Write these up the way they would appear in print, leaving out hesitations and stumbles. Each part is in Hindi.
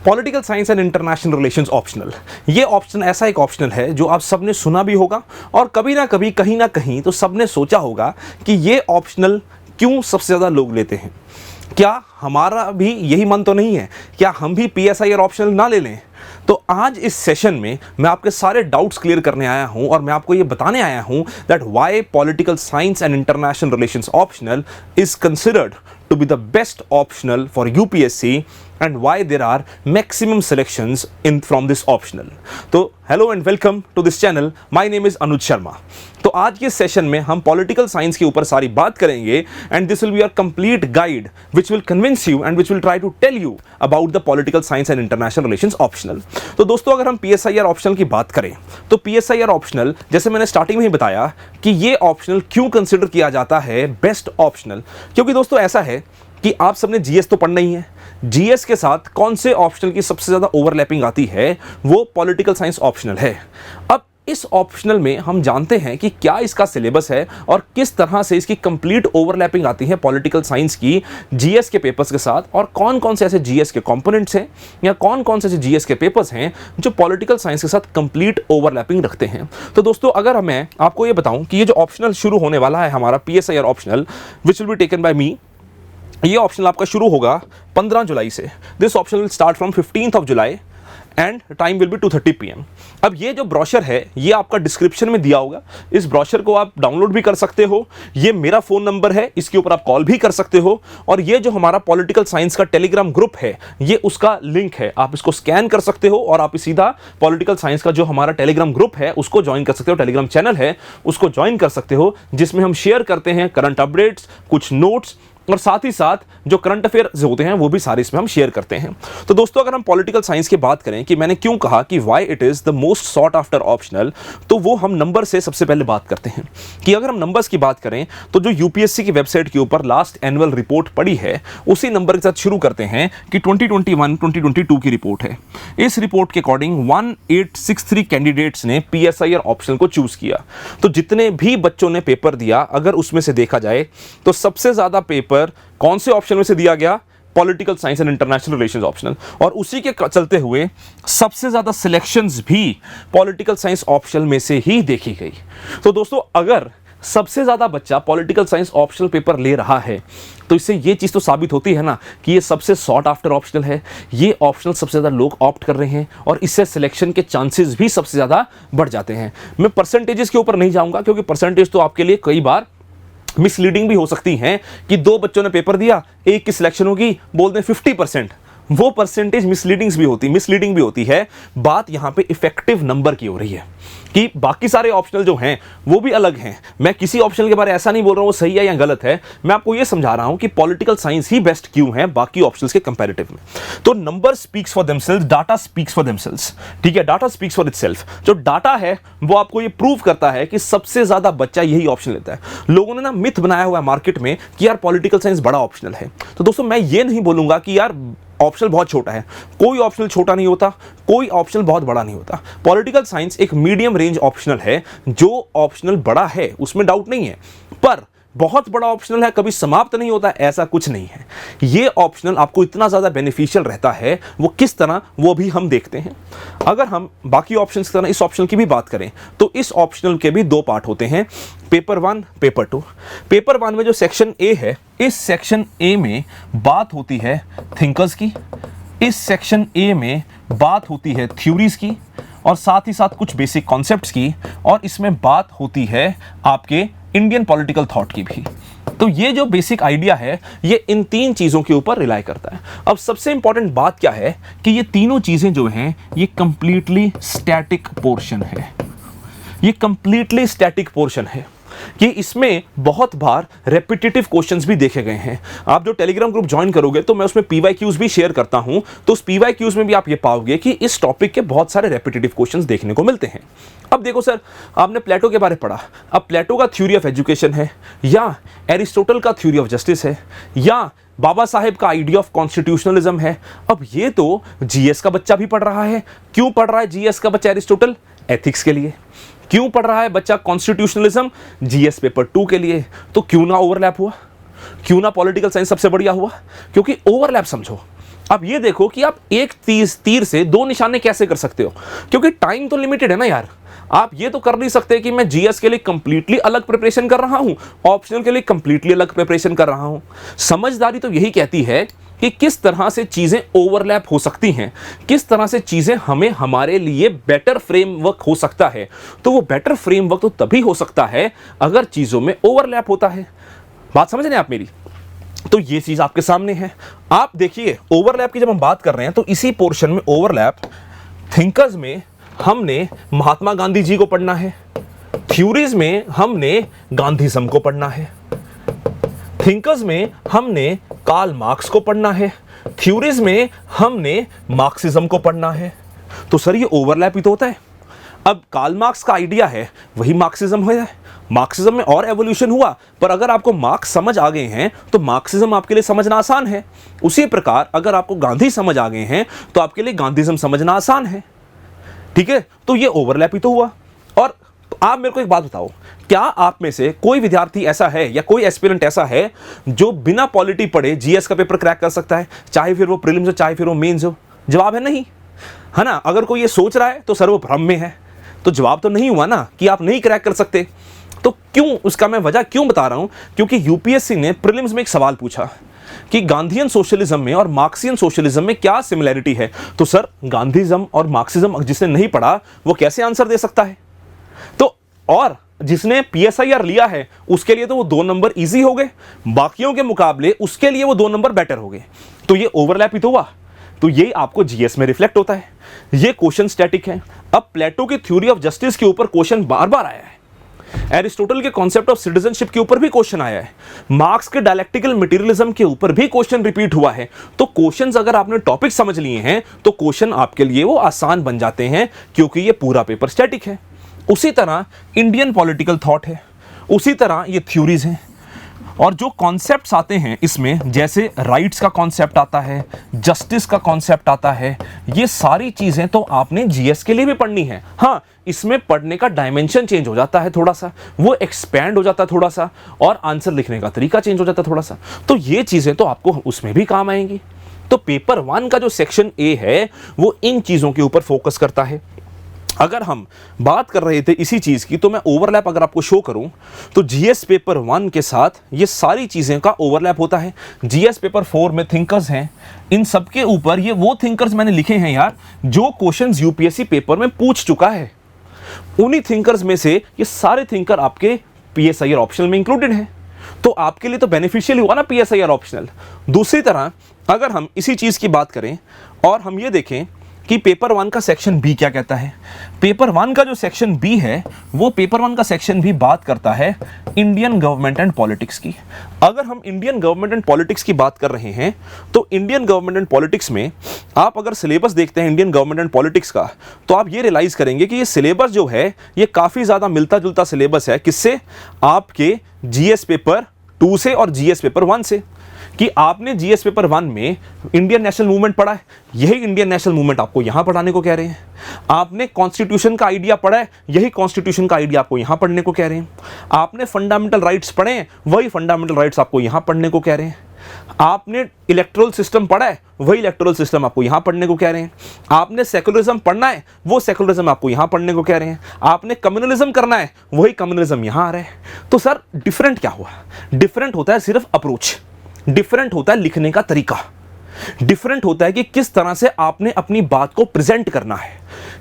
Political science and international relations optional, ये ऑप्शन ऐसा एक ऑप्शनल है जो आप सबने सुना भी होगा और कभी ना कभी कहीं ना कहीं तो सबने सोचा होगा कि ये ऑप्शनल क्यों सबसे ज़्यादा लोग लेते हैं। क्या हमारा भी यही मन तो नहीं है, क्या हम भी पीएसआई और ऑप्शनल ना ले लें? तो आज इस सेशन में मैं आपके सारे डाउट्स क्लियर करने आया हूं और मैं आपको ये बताने आया हूं that why political science and international relations optional is considered to be the best optional for UPSC and why there are maximum selections from this optional. तो hello and welcome to this channel, my name is Anuj Sharma. तो आज के सेशन में हम पॉलिटिकल साइंस के ऊपर सारी बात करेंगे and this will be your complete guide which will convince you and which will try to tell you about the political science and international relations optional. तो दोस्तों, अगर हम PSIR ऑप्शनल की बात करें तो PSIR ऑप्शनल, जैसे मैंने स्टार्टिंग में ही बताया कि ये ऑप्शनल क्यों कंसिडर किया जाता है बेस्ट ऑप्शनल, क्योंकि दोस्तों ऐसा है कि आप सबने जीएस तो पढ़ना ही है। जीएस के साथ कौन से ऑप्शनल की सबसे ज्यादा ओवरलैपिंग आती है, वो पॉलिटिकल साइंस ऑप्शनल है। अब इस ऑप्शनल में हम जानते हैं कि क्या इसका सिलेबस है और किस तरह से इसकी कंप्लीट ओवरलैपिंग आती है पॉलिटिकल साइंस की जीएस के पेपर्स के साथ, और कौन कौन से ऐसे जीएस के कंपोनेंट्स हैं या कौन कौन से ऐसे जीएस के पेपर्स हैं जो पॉलिटिकल साइंस के साथ कंप्लीट ओवरलैपिंग रखते हैं। तो दोस्तों, अगर मैं आपको ये बताऊं कि ये जो ऑप्शनल शुरू होने वाला है हमारा PSIR optional which will be taken by me, ये ऑप्शनल आपका शुरू होगा 15 जुलाई से। This option will start from 15th of July and time will be 2:30 PM। अब ये जो ब्रोशर है ये आपका डिस्क्रिप्शन में दिया होगा, इस ब्रोशर को आप डाउनलोड भी कर सकते हो। ये मेरा फ़ोन नंबर है, इसके ऊपर आप कॉल भी कर सकते हो, और ये जो हमारा पॉलिटिकल साइंस का टेलीग्राम ग्रुप है ये उसका लिंक है, आप इसको स्कैन कर सकते हो और आप सीधा पॉलिटिकल साइंस का जो हमारा टेलीग्राम ग्रुप है उसको ज्वाइन कर सकते हो, टेलीग्राम चैनल है उसको ज्वाइन कर सकते हो, जिसमें हम शेयर करते हैं करंट अपडेट्स, कुछ नोट्स, और साथ ही साथ जो करंट अफेयर्स होते हैं वो भी सारे इसमें हम शेयर करते हैं। तो दोस्तों, अगर हम पॉलिटिकल साइंस की बात करें कि मैंने क्यों कहा कि why it is the most sought after optional, तो वो हम नंबर से सबसे पहले बात करते हैं कि अगर हम नंबर्स की बात करें तो जो यूपीएससी की वेबसाइट के ऊपर लास्ट एनुअल रिपोर्ट पड़ी है उसी नंबर के साथ शुरू करते हैं कि 2021-2022 की रिपोर्ट है। इस रिपोर्ट के अकॉर्डिंग 1863 कैंडिडेट्स ने PSIR ऑप्शनल को चूज किया। तो जितने भी बच्चों ने पेपर दिया, अगर उसमें से देखा जाए तो सबसे ज्यादा पेपर कौन से ऑप्शन में से दिया गया? Political science and international relations optional, और उसी के चलते हुए सबसे ज्यादा सिलेक्शंस भी पॉलिटिकल साइंस ऑप्शनल में से ही देखी गई। तो दोस्तों, अगर सबसे ज्यादा बच्चा पॉलिटिकल साइंस ऑप्शनल पेपर ले रहा है तो इससे ये चीज तो साबित होती है ना कि ये सबसे सॉट आफ्टर ऑप्शनल है, ये ऑप्शनल सबसे ज्यादा लोग ऑप्ट कर रहे हैं और इससे सिलेक्शन के चांसेस भी सबसे ज्यादा बढ़ जाते हैं। मैं परसेंटेजेस के ऊपर नहीं जाऊंगा क्योंकि परसेंटेज तो आपके लिए कई बार मिसलीडिंग भी हो सकती हैं कि दो बच्चों ने पेपर दिया, एक की सिलेक्शन होगी, बोल दें 50%, वो परसेंटेज मिसलीडिंग भी होती है। बात यहां पे इफेक्टिव नंबर की हो रही है कि बाकी सारे ऑप्शनल जो हैं वो भी अलग हैं। मैं किसी ऑप्शनल के बारे में ऐसा नहीं बोल रहा हूं वो सही है या गलत है, मैं आपको ये समझा रहा हूं कि पॉलिटिकल साइंस ही बेस्ट क्यों है बाकी ऑप्शनल्स के कंपैरेटिव में। तो number speaks for themselves, data speaks for themselves, ठीक है, डाटा स्पीक्स फॉर इटसेल्फ। जो डाटा है वो आपको ये प्रूव करता है कि सबसे ज्यादा बच्चा यही ऑप्शन लेता है। लोगों ने ना मिथ बनाया हुआ है मार्केट में कि यार पॉलिटिकल साइंस बड़ा ऑप्शनल है। तो दोस्तों, मैं ये नहीं बोलूंगा कि यार ऑप्शनल बहुत छोटा है, कोई ऑप्शनल छोटा नहीं होता, कोई ऑप्शनल बहुत बड़ा नहीं होता। पॉलिटिकल साइंस एक मीडियम रेंज ऑप्शनल है। जो ऑप्शनल बड़ा है उसमें डाउट नहीं है, पर बहुत बड़ा ऑप्शनल है कभी समाप्त नहीं होता, ऐसा कुछ नहीं है। ये ऑप्शनल आपको इतना ज्यादा बेनिफिशियल रहता है, वो किस तरह वो भी हम देखते हैं। अगर हम बाकी ऑप्शंस की तरह इस ऑप्शनल की भी बात करें तो इस ऑप्शनल के भी दो पार्ट होते हैं, पेपर 1, पेपर 2। पेपर 1 में जो सेक्शन ए है, इस सेक्शन ए में बात होती है थिंकर्स की, इस सेक्शन ए में बात होती है थ्योरीज की, और साथ ही साथ कुछ बेसिक कॉन्सेप्ट्स की, और इसमें बात होती है आपके इंडियन पॉलिटिकल थॉट की भी। तो ये जो बेसिक आइडिया है ये इन तीन चीजों के ऊपर रिलाई करता है। अब सबसे इंपॉर्टेंट बात क्या है कि ये तीनों चीजें जो हैं ये कंप्लीटली स्टैटिक पोर्शन है, ये कंप्लीटली स्टैटिक पोर्शन है कि इसमें बहुत बार रेपिटेटिव क्वेश्चंस भी देखे गए हैं। आप जो टेलीग्राम ग्रुप ज्वाइन करोगे तो मैं उसमें PYQs भी शेयर करता हूं, तो उस PYQs में भी आप ये पाओगे कि इस टॉपिक के बहुत सारे रेपिटेटिव क्वेश्चंस देखने को मिलते हैं। अब देखो सर, आपने प्लेटो के बारे में पढ़ा, अब प्लेटो का थ्योरी ऑफ एजुकेशन है, या एरिस्टोटल का थ्योरी ऑफ जस्टिस है, या बाबा साहेब का आइडिया ऑफ कॉन्स्टिट्यूशनलिज्म है। अब ये तो जीएस का बच्चा भी पढ़ रहा है। क्यों पढ़ रहा है जीएस का बच्चा एरिस्टोटल? एथिक्स के लिए। क्यों पढ़ रहा है बच्चा कॉन्स्टिट्यूशनलिज्म? जीएस पेपर 2 के लिए। तो क्यों ना ओवरलैप हुआ, क्यों ना पॉलिटिकल साइंस सबसे बढ़िया हुआ? क्योंकि ओवरलैप समझो, अब ये देखो कि आप एक तीर से दो निशाने कैसे कर सकते हो, क्योंकि टाइम तो लिमिटेड है ना यार। आप ये तो कर नहीं सकते कि मैं जीएस के लिए कंप्लीटली अलग प्रिपरेशन कर रहा हूं, ऑप्शनल के लिए कंप्लीटली अलग प्रिपरेशन कर रहा हूं। समझदारी तो यही कहती है कि किस तरह से चीजें ओवरलैप हो सकती हैं, किस तरह से चीजें हमें हमारे लिए बेटर फ्रेमवर्क हो सकता है। तो वो बेटर फ्रेमवर्क तो तभी हो सकता है अगर चीजों में ओवरलैप होता है। बात समझ रहे हैं आप मेरी? तो ये चीज आपके सामने है। आप देखिए ओवरलैप की जब हम बात कर रहे हैं तो इसी पोर्शन में ओवरलैप थिंकर्स में हमने महात्मा गांधी जी को पढ़ना है, थ्योरीज में हमने गांधीज्म को पढ़ना है, थिंकर्स में हमने कार्ल मार्क्स को पढ़ना है, थ्योरीज में हमने मार्क्सिज्म को पढ़ना है। तो सर ये ओवरलैप ही तो होता है। अब कार्ल मार्क्स का आइडिया है वही मार्क्सिज्म है, मार्क्सिज्म में और एवोल्यूशन हुआ, पर अगर आपको मार्क्स समझ आ गए हैं तो मार्क्सिज्म आपके लिए समझना आसान है। उसी प्रकार अगर आपको गांधी समझ आ गए हैं तो आपके लिए गांधीज्म समझना आसान है। ठीक है, तो ये ओवरलैप ही तो हुआ। और आप मेरे को एक बात बताओ, क्या आप में से कोई विद्यार्थी ऐसा है या कोई एस्पिरेंट ऐसा है जो बिना पॉलिटी पढ़े जीएस का पेपर क्रैक कर सकता है, चाहे फिर वो प्रीलिम्स हो चाहे फिर वो मेंस हो? जवाब है नहीं, है ना। अगर कोई ये सोच रहा है तो सर वो भ्रम में है। तो जवाब तो नहीं हुआ ना कि आप नहीं क्रैक कर सकते। तो क्यों, उसका मैं वजह क्यों बता रहा हूं, क्योंकि यूपीएससी ने प्रीलिम्स में एक सवाल पूछा कि गांधीयन सोशलिज्म में और मार्क्सियन सोशलिज्म में क्या सिमिलैरिटी है। तो सर गांधीज्म और मार्क्सिज्म जिसने नहीं पढ़ा वो कैसे आंसर दे सकता है? तो और जिसने पीएसआईआर लिया है उसके लिए तो वो 2 नंबर इजी हो गए, बाकियों के मुकाबले उसके लिए वो 2 नंबर बेटर हो गए। तो ये ओवरलैप ही तो हुआ। तो ये आपको जीएस में रिफ्लेक्ट होता है। ये क्वेश्चन स्टैटिक है। अब प्लेटो की थ्योरी ऑफ जस्टिस के ऊपर क्वेश्चन बार बार आया है, एरिस्टोटल के कॉन्सेप्ट ऑफ सिटीजनशिप के ऊपर भी क्वेश्चन आया है, मार्क्स के डायलेक्टिकल मटेरियलिज्म के ऊपर भी क्वेश्चन रिपीट हुआ है। तो क्वेश्चंस अगर आपने टॉपिक समझ लिए हैं तो क्वेश्चन आपके लिए वो आसान बन जाते हैं, क्योंकि ये पूरा पेपर स्टैटिक है। उसी तरह इंडियन पॉलिटिकल थॉट है, उसी तरह ये थ्योरीज हैं। और जो कॉन्सेप्ट्स आते हैं इसमें, जैसे राइट्स का कॉन्सेप्ट आता है, जस्टिस का कॉन्सेप्ट आता है, ये सारी चीजें तो आपने जीएस के लिए भी पढ़नी है। हाँ, इसमें पढ़ने का डायमेंशन चेंज हो जाता है थोड़ा सा, वो एक्सपैंड हो जाता है थोड़ा सा, और आंसर लिखने का तरीका चेंज हो जाता है थोड़ा सा। तो ये चीजें तो आपको उसमें भी काम आएंगी। तो पेपर 1 का जो सेक्शन ए है वो इन चीजों के ऊपर फोकस करता है। अगर हम बात कर रहे थे इसी चीज की, तो मैं ओवरलैप अगर आपको शो करूं तो जीएस पेपर 1 के साथ ये सारी चीजें का ओवरलैप होता है। जीएस पेपर 4 में थिंकर्स हैं, इन सब के ऊपर ये वो थिंकर्स मैंने लिखे हैं यार जो क्वेश्चंस यूपीएससी पेपर में पूछ चुका है। उन्हीं थिंकर्स में से ये सारे थिंकर आपके पीएसआईआर ऑप्शनल में इंक्लूडेड हैं। तो आपके लिए तो बेनिफिशियल हुआ ना पीएसआईआर ऑप्शनल। दूसरी तरह अगर हम इसी चीज की बात करें और हम ये देखें कि पेपर 1 का सेक्शन बी क्या कहता है। पेपर 1 का जो सेक्शन बी है वो पेपर 1 का सेक्शन भी बात करता है इंडियन गवर्नमेंट एंड पॉलिटिक्स की। अगर हम इंडियन गवर्नमेंट एंड पॉलिटिक्स की बात कर रहे हैं तो इंडियन गवर्नमेंट एंड पॉलिटिक्स में आप अगर सिलेबस देखते हैं इंडियन गवर्नमेंट एंड पॉलिटिक्स का, तो आप ये रियलाइज करेंगे कि ये सिलेबस जो है ये काफ़ी ज़्यादा मिलता जुलता सिलेबस है। किससे? आपके जीएस पेपर 2 से और जीएस पेपर 1 से। कि आपने जीएस पेपर 1 में इंडियन नेशनल मूवमेंट पढ़ा है, यही इंडियन नेशनल मूवमेंट आपको यहां पढ़ाने को कह रहे हैं। आपने कॉन्स्टिट्यूशन का आइडिया पढ़ा है, यही कॉन्स्टिट्यूशन का आइडिया आपको यहां पढ़ने को कह रहे हैं। आपने फंडामेंटल राइट्स पढ़े हैं, वही फंडामेंटल राइट्स आपको यहां पढ़ने को कह रहे हैं। आपने इलेक्टोरल सिस्टम पढ़ा है, वही इलेक्टोरल सिस्टम आपको यहां पढ़ने को कह रहे हैं। आपने सेकुलरिज्म पढ़ना है, वो सेकुलरिज्म आपको यहां पढ़ने को कह रहे हैं। आपने कम्युनलिज्म करना है, वही कम्युनलिज्म यहां आ रहा है। तो सर डिफरेंट क्या हुआ? डिफरेंट होता है सिर्फ अप्रोच, डिफरेंट होता है लिखने का तरीका, डिफरेंट होता है कि किस तरह से आपने अपनी बात को प्रेजेंट करना है।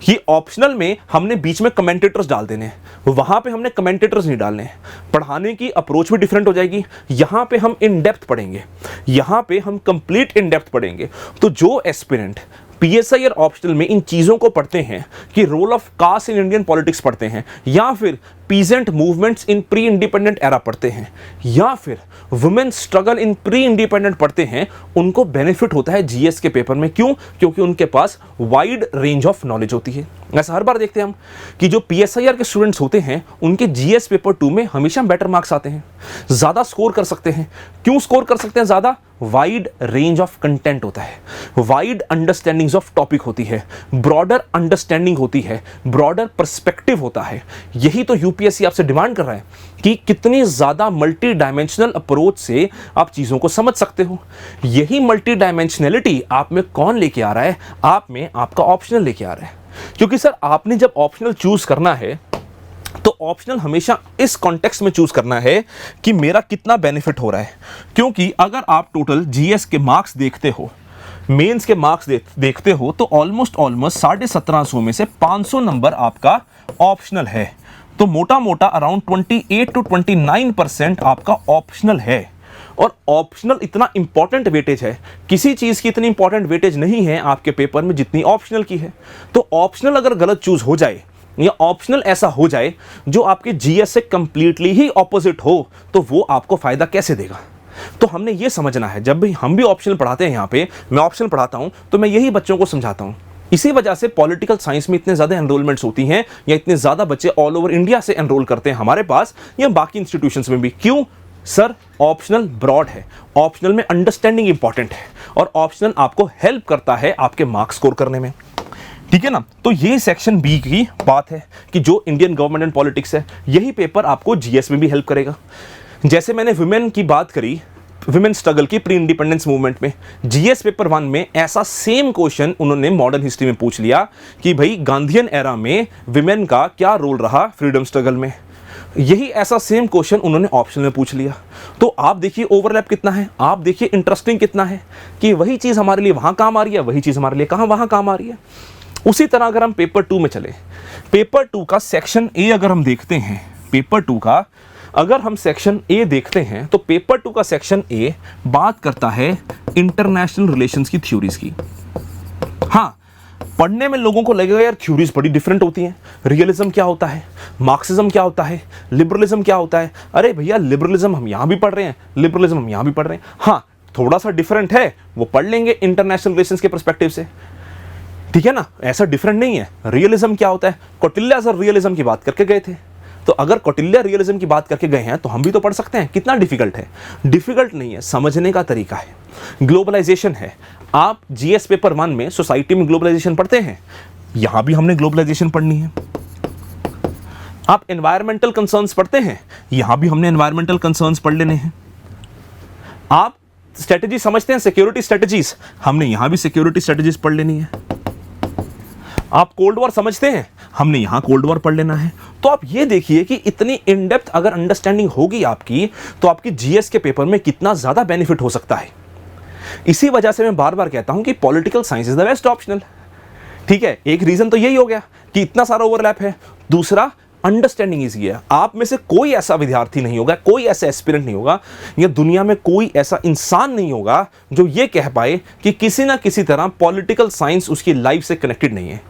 ये ऑप्शनल में हमने बीच में कमेंटेटर्स डाल देने हैं, वहां पे हमने कमेंटेटर्स नहीं डालने हैं। पढ़ाने की अप्रोच भी डिफरेंट हो जाएगी। यहां पे हम इन डेप्थ पढ़ेंगे, यहां पे हम कंप्लीट इन डेप्थ पढ़ेंगे। तो जो एस्पिरेंट पीएसआईआर ऑप्शनल में इन चीजों को पढ़ते हैं कि role of caste in Indian politics पढ़ते हैं, या फिर peasant movements in pre independent era पढ़ते हैं, या फिर women struggle in pre independent पढ़ते हैं, उनको बेनिफिट होता है जीएस के पेपर में। क्यों? क्योंकि उनके पास वाइड रेंज ऑफ नॉलेज होती है। ऐसा हर बार देखते हैं हम कि जो पीएसआईआर के स्टूडेंट्स होते हैं उनके जीएस पेपर 2 में हमेशा बेटर मार्क्स आते हैं, ज्यादा स्कोर कर सकते हैं। क्यों स्कोर कर सकते हैं ज्यादा? वाइड रेंज ऑफ कंटेंट होता है, वाइड अंडरस्टैंडिंग्स ऑफ टॉपिक होती है, ब्रॉडर अंडरस्टैंडिंग होती है, ब्रॉडर पर्सपेक्टिव होता है। यही तो यूपीएससी आपसे डिमांड कर रहा है कि कितनी ज़्यादा मल्टी डायमेंशनल अप्रोच से आप चीज़ों को समझ सकते हो। यही मल्टी डायमेंशनलिटी आप में कौन लेके आ रहा है? आप में आपका ऑप्शनल लेके आ रहा है। क्योंकि सर आपने जब ऑप्शनल चूज करना है तो ऑप्शनल हमेशा इस कॉन्टेक्स्ट में चूज करना है कि मेरा कितना बेनिफिट हो रहा है। क्योंकि अगर आप टोटल जीएस के मार्क्स देखते हो, मेंस के मार्क्स देखते हो तो ऑलमोस्ट 1750 में से 500 नंबर आपका ऑप्शनल है। तो मोटा मोटा अराउंड 28 to 29% आपका ऑप्शनल है। और ऑप्शनल इतना इंपॉर्टेंट वेटेज है, किसी चीज की इतनी इंपॉर्टेंट वेटेज नहीं है आपके पेपर में जितनी ऑप्शनल की है। तो ऑप्शनल अगर गलत चूज हो जाए या ऑप्शनल ऐसा हो जाए जो आपके जीएस से कंप्लीटली ही ऑपोजिट हो तो वो आपको फायदा कैसे देगा? तो हमने ये समझना है, जब भी हम भी ऑप्शनल पढ़ाते हैं, यहाँ पे मैं ऑप्शनल पढ़ाता हूँ तो मैं यही बच्चों को समझाता हूँ। इसी वजह से पॉलिटिकल साइंस में इतने ज़्यादा एनरोलमेंट्स होती हैं या इतने ज़्यादा बच्चे ऑल ओवर इंडिया से एनरोल करते हैं हमारे पास या बाकी इंस्टीट्यूशंस में भी। क्यों? सर ऑप्शनल ब्रॉड है, ऑप्शनल में अंडरस्टैंडिंग इंपॉर्टेंट है और ऑप्शनल आपको हेल्प करता है आपके मार्क्स स्कोर करने में। ठीक है ना? तो ये सेक्शन बी की बात है कि जो इंडियन गवर्नमेंट एंड पॉलिटिक्स है, यही पेपर आपको जीएस में भी हेल्प करेगा। जैसे मैंने वुमेन की बात करी, वुमेन स्ट्रगल की प्री इंडिपेंडेंस मूवमेंट में, जीएस पेपर 1 में ऐसा सेम क्वेश्चन उन्होंने मॉडर्न हिस्ट्री में पूछ लिया कि भाई गांधीयन एरा में वुमेन का क्या रोल रहा फ्रीडम स्ट्रगल में। यही ऐसा सेम क्वेश्चन उन्होंने ऑप्शन में पूछ लिया। तो आप देखिए ओवरलैप कितना है, आप देखिए इंटरेस्टिंग कितना है कि वही चीज़ हमारे लिए वहाँ काम आ रही है, वही चीज़ हमारे लिए कहाँ वहाँ काम आ रही है। उसी तरह अगर हम पेपर 2 में चले, पेपर 2 का सेक्शन ए अगर हम देखते हैं, पेपर 2 का अगर हम सेक्शन ए देखते हैं तो पेपर 2 का सेक्शन ए बात करता है इंटरनेशनल रिलेशंस की थ्योरीज की। हाँ, पढ़ने में लोगों को लगेगा यार थ्योरीज बड़ी डिफरेंट होती हैं, रियलिज्म क्या होता है, मार्क्सिज्म क्या होता है, लिबरलिज्म क्या होता है। अरे भैया लिबरलिज्म हम यहाँ भी पढ़ रहे हैं, लिबरलिज्म हम यहाँ भी पढ़ रहे हैं। हाँ, थोड़ा सा डिफरेंट है, वो पढ़ लेंगे इंटरनेशनल रिलेशंस के पर्सपेक्टिव से, ठीक है ना? ऐसा डिफरेंट नहीं है। रियलिज्म क्या होता है, कौटिल्य सर रियलिज्म की बात करके गए थे, तो अगर कौटिल्य रियलिज्म की बात करके गए हैं तो हम भी तो पढ़ सकते हैं। कितना डिफिकल्ट है? डिफिकल्ट नहीं है, समझने का तरीका है। ग्लोबलाइजेशन है, आप जीएस पेपर 1 में सोसाइटी में ग्लोबलाइजेशन पढ़ते हैं, यहां भी हमने ग्लोबलाइजेशन पढ़नी है। आप एनवायरमेंटल कंसर्न्स पढ़ते हैं, यहां भी हमने एनवायरमेंटल कंसर्न्स पढ़ लेने हैं। आप स्ट्रेटजी समझते हैं, सिक्योरिटी स्ट्रेटजीज, हमने यहां भी सिक्योरिटी स्ट्रेटजीज पढ़ लेनी है। आप कोल्ड वॉर समझते हैं, हमने यहां कोल्ड वॉर पढ़ लेना है। तो आप ये देखिए कि इतनी इन डेप्थ अगर अंडरस्टैंडिंग होगी आपकी तो आपकी जीएस के पेपर में कितना ज्यादा बेनिफिट हो सकता है। इसी वजह से मैं बार बार कहता हूं कि political science is the best optional. ठीक है, एक रीजन तो यही हो गया कि इतना सारा ओवरलैप है। दूसरा, अंडरस्टैंडिंग इजी है। आप में से कोई ऐसा विद्यार्थी नहीं होगा, कोई ऐसा एस्पिरेंट नहीं होगा या दुनिया में कोई ऐसा इंसान नहीं होगा जो ये कह पाए कि किसी ना किसी तरह पॉलिटिकल साइंस उसकी लाइफ से कनेक्टेड नहीं है।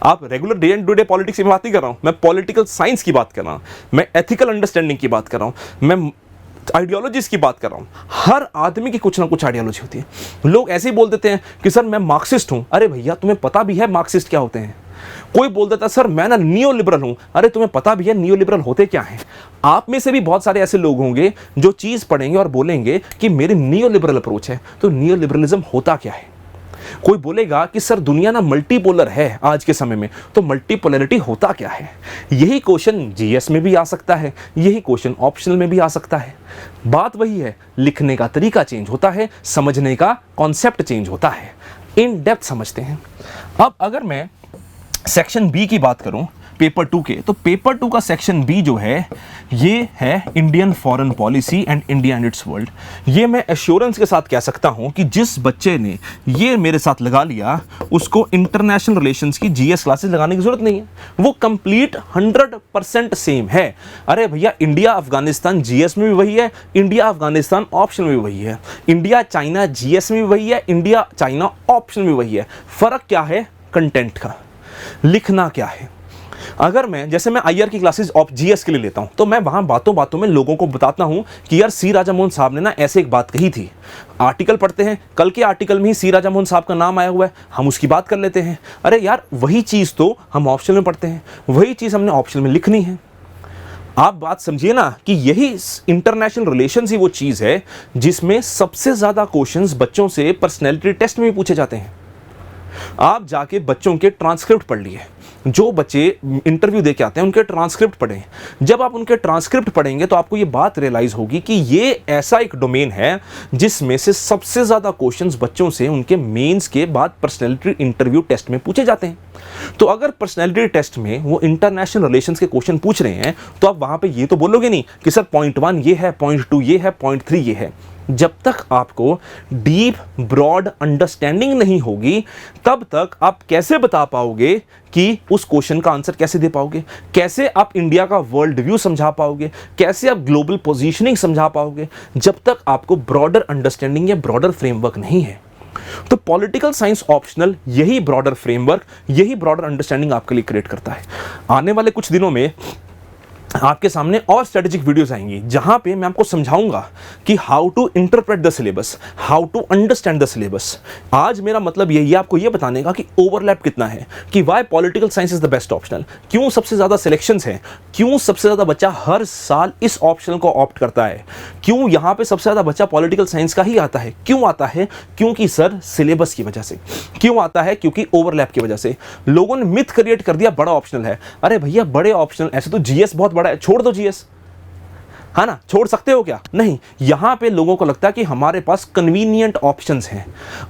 आप regular day and to day politics की बात नहीं कर रहा हूं, मैं पॉलिटिकल साइंस की बात कर रहा हूं, मैं एथिकल अंडरस्टैंडिंग की बात कर रहा हूं, मैं आइडियोलॉजीज की बात कर रहा हूं। हर आदमी की कुछ ना कुछ आइडियोलॉजी होती है। लोग ऐसे ही बोल देते हैं कि सर मैं मार्क्सिस्ट हूं। अरे भैया तुम्हें पता भी है मार्क्सिस्ट क्या होते हैं? कोई बोल देता है सर मैं ना नियो लिबरल हूं। अरे तुम्हें पता भी है नियो लिबरल होते क्या हैं? आप में से भी बहुत सारे ऐसे लोग होंगे जो चीज पढ़ेंगे और बोलेंगे कि मेरी नियो लिबरल अप्रोच है। तो नियो लिबरलिज्म होता क्या है? कोई बोलेगा कि सर दुनिया ना मल्टीपोलर है आज के समय में, तो मल्टीपोलरिटी होता क्या है? यही क्वेश्चन जीएस में भी आ सकता है, यही क्वेश्चन ऑप्शनल में भी आ सकता है। बात वही है, लिखने का तरीका चेंज होता है, समझने का कॉन्सेप्ट चेंज होता है, इन डेप्थ समझते हैं। अब अगर मैं सेक्शन बी की बात करूं पेपर 2 के, तो पेपर 2 का सेक्शन बी जो है ये है Indian foreign policy and India and it's world. ये मैं एश्योरेंस के साथ कह सकता हूं कि जिस बच्चे ने ये मेरे साथ लगा लिया उसको इंटरनेशनल रिलेशंस की जीएस क्लासेस लगाने की जरूरत नहीं है, वो कंप्लीट 100% सेम है। अरे भैया इंडिया अफगानिस्तान जीएस में भी वही है, इंडिया अफगानिस्तान ऑप्शन में भी वही है, इंडिया चाइना जीएस में भी वही है, इंडिया चाइना ऑप्शन में वही है। फर्क क्या है? कंटेंट का, लिखना क्या है। अगर मैं जैसे मैं आईआर की क्लासेस ऑफ जीएस के लिए लेता हूं तो मैं वहां बातों बातों में लोगों को बताता हूं कि यार सी राजा मोहन साहब ने ना ऐसे एक बात कही थी। आर्टिकल पढ़ते हैं, कल के आर्टिकल में ही सी राजा मोहन साहब का नाम आया हुआ है, हम उसकी बात कर लेते हैं। अरे यार वही चीज तो हम ऑप्शन में पढ़ते हैं, वही चीज हमने ऑप्शन में लिखनी है। आप बात समझिए ना कि यही इंटरनेशनल रिलेशंस ही वो चीज़ है जिसमें सबसे ज़्यादा क्वेश्चंस बच्चों से पर्सनैलिटी टेस्ट में भी पूछे जाते हैं। आप जाके बच्चों के ट्रांसक्रिप्ट पढ़ लिए, जो बच्चे इंटरव्यू दे के आते हैं उनके ट्रांसक्रिप्ट पढ़ें। जब आप उनके ट्रांसक्रिप्ट पढ़ेंगे तो आपको ये बात रियलाइज़ होगी कि ये ऐसा एक डोमेन है जिसमें से सबसे ज़्यादा क्वेश्चंस बच्चों से उनके मेंस के बाद पर्सनैलिटी इंटरव्यू टेस्ट में पूछे जाते हैं। तो अगर पर्सनैलिटी टेस्ट में वो इंटरनेशनल रिलेशंस के क्वेश्चन पूछ रहे हैं तो आप वहाँ पे ये तो बोलोगे नहीं कि सर पॉइंट 1 ये है, पॉइंट 2 ये है, पॉइंट 3 ये है। जब तक आपको डीप ब्रॉड अंडरस्टैंडिंग नहीं होगी तब तक आप कैसे बता पाओगे कि उस क्वेश्चन का आंसर कैसे दे पाओगे, कैसे आप इंडिया का वर्ल्ड व्यू समझा पाओगे, कैसे आप ग्लोबल पोजीशनिंग समझा पाओगे, जब तक आपको ब्रॉडर अंडरस्टैंडिंग या ब्रॉडर फ्रेमवर्क नहीं है। तो पॉलिटिकल साइंस ऑप्शनल यही ब्रॉडर फ्रेमवर्क, यही ब्रॉडर अंडरस्टैंडिंग आपके लिए क्रिएट करता है। आने वाले कुछ दिनों में आपके सामने और स्ट्रेटेजिक वीडियोस आएंगी जहां पे मैं आपको समझाऊंगा कि how to interpret the syllabus, how to understand the syllabus. आज मेरा मतलब यही है आपको ये बताने का कि ओवरलैप कितना है, कि why political science is the best optional, क्यों सबसे ज़्यादा सिलेक्शंस हैं, क्यों सबसे ज़्यादा बच्चा हर साल इस ऑप्शनल को ऑप्ट करता है, क्यों यहाँ पे सबसे ज़्यादा बच्चा पॉलिटिकल साइंस का ही आता है। क्यों आता है? क्योंकि सर सिलेबस की वजह से। क्यों आता है? क्योंकि ओवरलैप की वजह से। लोगों ने मिथ क्रिएट कर दिया बड़ा ऑप्शनल है। अरे भैया बड़े ऑप्शनल, ऐसे तो जीएस बहुत बड़ा है, छोड़ दो जीएस, है ना, छोड़ सकते हो क्या? नहीं, यहां पे लोगों को लगता है कि हमारे पास कन्वीनियंट ऑप्शंस हैं।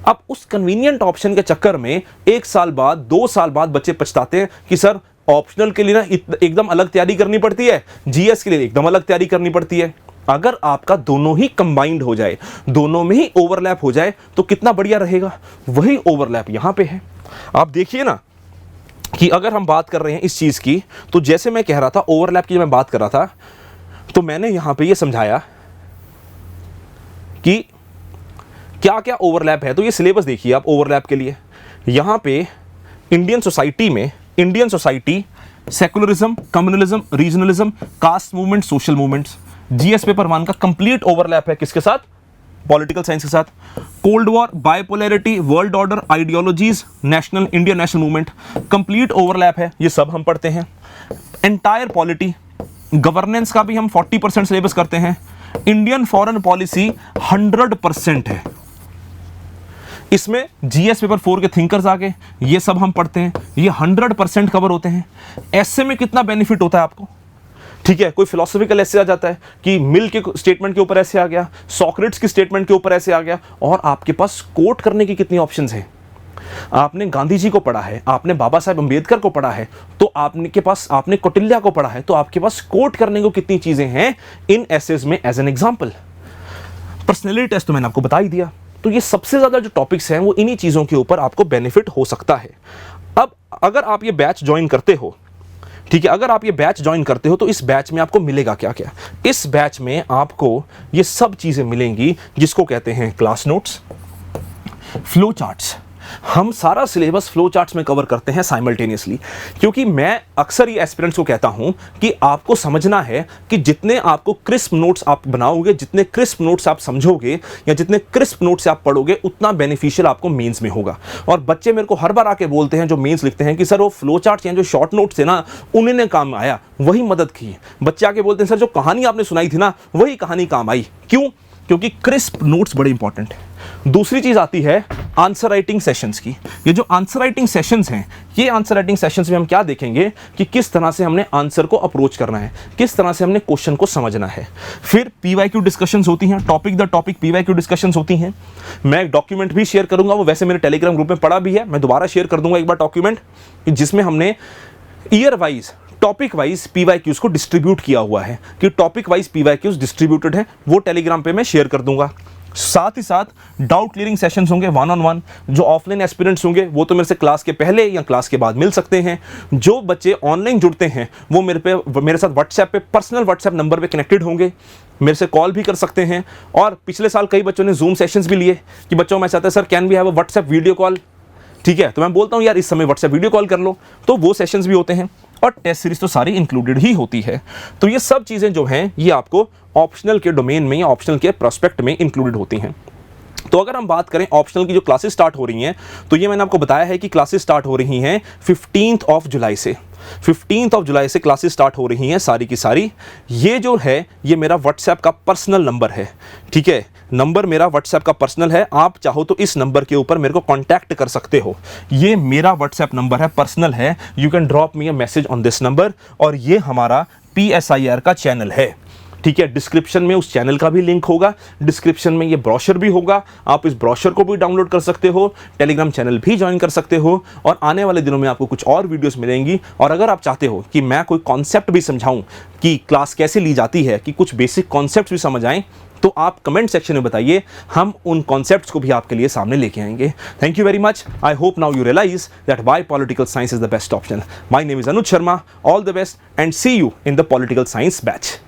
अब उस कन्वीनियंट ऑप्शन के चक्कर में 1 साल बाद 2 साल बाद बच्चे पछताते हैं कि सर ऑप्शनल के लिए ना एकदम अलग तैयारी करनी पड़ती है, जीएस के लिए एकदम अलग तैयारी करनी पड़ती है। अगर आपका दोनों ही कंबाइंड हो जाए, दोनों में ही ओवरलैप हो जाए तो कितना बढ़िया रहेगा। वही ओवरलैप यहां पे है। आप देखिए ना कि अगर हम बात कर रहे हैं इस चीज़ की, तो जैसे मैं कह रहा था ओवरलैप की, जब मैं बात कर रहा था तो मैंने यहां पे ये समझाया कि क्या क्या ओवरलैप है। तो ये सिलेबस देखिए आप ओवरलैप के लिए। यहां पे इंडियन सोसाइटी में, Indian society, secularism, communalism, regionalism, caste movement, social movements, GS paper 1 का कंप्लीट ओवरलैप है। किसके साथ? पॉलिटिकल साइंस के साथ। Cold war, bipolarity, world order, ideologies, national, Indian national movement, complete overlap है। ये सब हम पढ़ते हैं। एंटायर पॉलिटी, गवर्नेंस का भी हम 40% सिलेबस करते हैं। इंडियन फॉरेन पॉलिसी 100% है। इसमें जीएस पेपर 4 के थिंकर्स आ गए, ये सब हम पढ़ते हैं। ये 100% कवर होते हैं। ऐसे में कितना बेनिफिट होता है आपको? ठीक है, कोई फिलोसॉफिकल ऐसे आ जाता है कि मिल के स्टेटमेंट के ऊपर ऐसे आ गया, सॉक्रेट्स की स्टेटमेंट के ऊपर ऐसे आ गया, और आपके पास कोट करने की कितनी ऑप्शंस हैं। आपने गांधी जी को पढ़ा है, आपने बाबा साहेब अंबेडकर को पढ़ा है, तो आपने कौटिल्य को पढ़ा है, तो आपके पास कोट करने को कितनी चीजें हैं इन एसेज में। As an example personality test तो मैंने आपको बता ही दिया। तो ये सबसे ज्यादा जो टॉपिक्स हैं वो इन्हीं चीजों के ऊपर आपको बेनिफिट हो सकता है। अब अगर आप ये बैच ज्वाइन करते हो, ठीक है, अगर आप ये बैच ज्वाइन करते हो तो इस बैच में आपको मिलेगा क्या क्या? इस बैच में आपको ये सब चीजें मिलेंगी जिसको कहते हैं क्लास नोट्स, फ्लो चार्ट्स। हम सारा सिलेबस फ्लो चार्ट्स में कवर करते हैं साइमल्टेनियसली, क्योंकि मैं अक्सर ये एस्पिरेंट्स को कहता हूं कि आपको समझना है कि जितने आपको क्रिस्प नोट्स आप बनाओगे, जितने क्रिस्प नोट्स आप समझोगे या जितने क्रिस्प नोट्स आप पढ़ोगे, उतना बेनिफिशियल आपको मेंस में होगा। और बच्चे मेरे को हर बार आके बोलते हैं जो मेंस लिखते हैं कि सर वो फ्लो चार्ट्स या जो शॉर्ट नोट्स थे ना उन्होंने काम आया, वही मदद की। बच्चे आके बोलते हैं सर जो कहानी आपने सुनाई थी ना वही कहानी काम आई। क्यों? क्योंकि क्रिस्प नोट्स बड़े इंपॉर्टेंट है। दूसरी चीज आती है आंसर राइटिंग सेशंस की। ये जो आंसर राइटिंग सेशंस हैं, ये आंसर राइटिंग सेशंस में हम क्या देखेंगे कि किस तरह से हमने आंसर को अप्रोच करना है, किस तरह से हमने क्वेश्चन को समझना है। फिर पीवाईक्यू डिस्कशंस होती हैं, topic the topic PYQ discussions होती हैं। मैं एक डॉक्यूमेंट भी शेयर करूंगा, वो वैसे मेरे टेलीग्राम ग्रुप में पड़ा भी है, मैं दोबारा शेयर कर दूंगा एक बार डॉक्यूमेंट, जिसमें हमने year wise, topic wise PYQs को डिस्ट्रीब्यूट किया हुआ है कि टॉपिक वाइज पीवाईक्यूज डिस्ट्रीब्यूटेड है। वो टेलीग्राम पे मैं शेयर कर दूंगा। साथ ही साथ डाउट क्लियरिंग सेशंस होंगे 1-on-1। जो ऑफलाइन एस्पिरेंट्स होंगे वो तो मेरे से क्लास के पहले या क्लास के बाद मिल सकते हैं। जो बच्चे ऑनलाइन जुड़ते हैं वो मेरे साथ व्हाट्सएप पे, पर्सनल व्हाट्सएप नंबर पे कनेक्टेड होंगे, मेरे से कॉल भी कर सकते हैं। और पिछले साल कई बच्चों ने जूम सेशंस भी लिए कि बच्चों मैं चाहता है sir can we have a WhatsApp video call. ठीक है, तो मैं बोलता हूँ यार इस समय व्हाट्सएप वीडियो कॉल कर लो, तो वो सेशंस भी होते हैं। और टेस्ट सीरीज तो सारी इंक्लूडेड ही होती है। तो ये सब चीज़ें जो हैं ये आपको ऑप्शनल के डोमेन में या ऑप्शनल के प्रोस्पेक्ट में इंक्लूडेड होती हैं। तो अगर हम बात करें ऑप्शनल की जो क्लासेस स्टार्ट हो रही हैं, तो ये मैंने आपको बताया है कि क्लासेस स्टार्ट हो रही हैं 15 जुलाई से। 15 ऑफ जुलाई से क्लासेस स्टार्ट हो रही हैं सारी की सारी। ये जो है ये मेरा व्हाट्सएप का पर्सनल नंबर है, ठीक है, नंबर मेरा व्हाट्सएप का पर्सनल है। आप चाहो तो इस नंबर के ऊपर मेरे को कांटेक्ट कर सकते हो। ये मेरा व्हाट्सएप नंबर है, पर्सनल है, you can drop me a message on this number. और ये हमारा PSIR का चैनल है, ठीक है। डिस्क्रिप्शन में उस चैनल का भी लिंक होगा, डिस्क्रिप्शन में ये ब्रोशर भी होगा, आप इस ब्रोशर को भी डाउनलोड कर सकते हो, टेलीग्राम चैनल भी ज्वाइन कर सकते हो। और आने वाले दिनों में आपको कुछ और वीडियोस मिलेंगी। और अगर आप चाहते हो कि मैं कोई कॉन्सेप्ट भी समझाऊं कि क्लास कैसे ली जाती है, कि कुछ बेसिक कॉन्सेप्ट भी समझ आएँ, तो आप कमेंट सेक्शन में बताइए, हम उन कॉन्सेप्ट्स को भी आपके लिए सामने लेके आएंगे। Thank you very much. I hope now you realize that why political science is the best option. My name is Anuj Sharma. All the best and see you in the political science batch.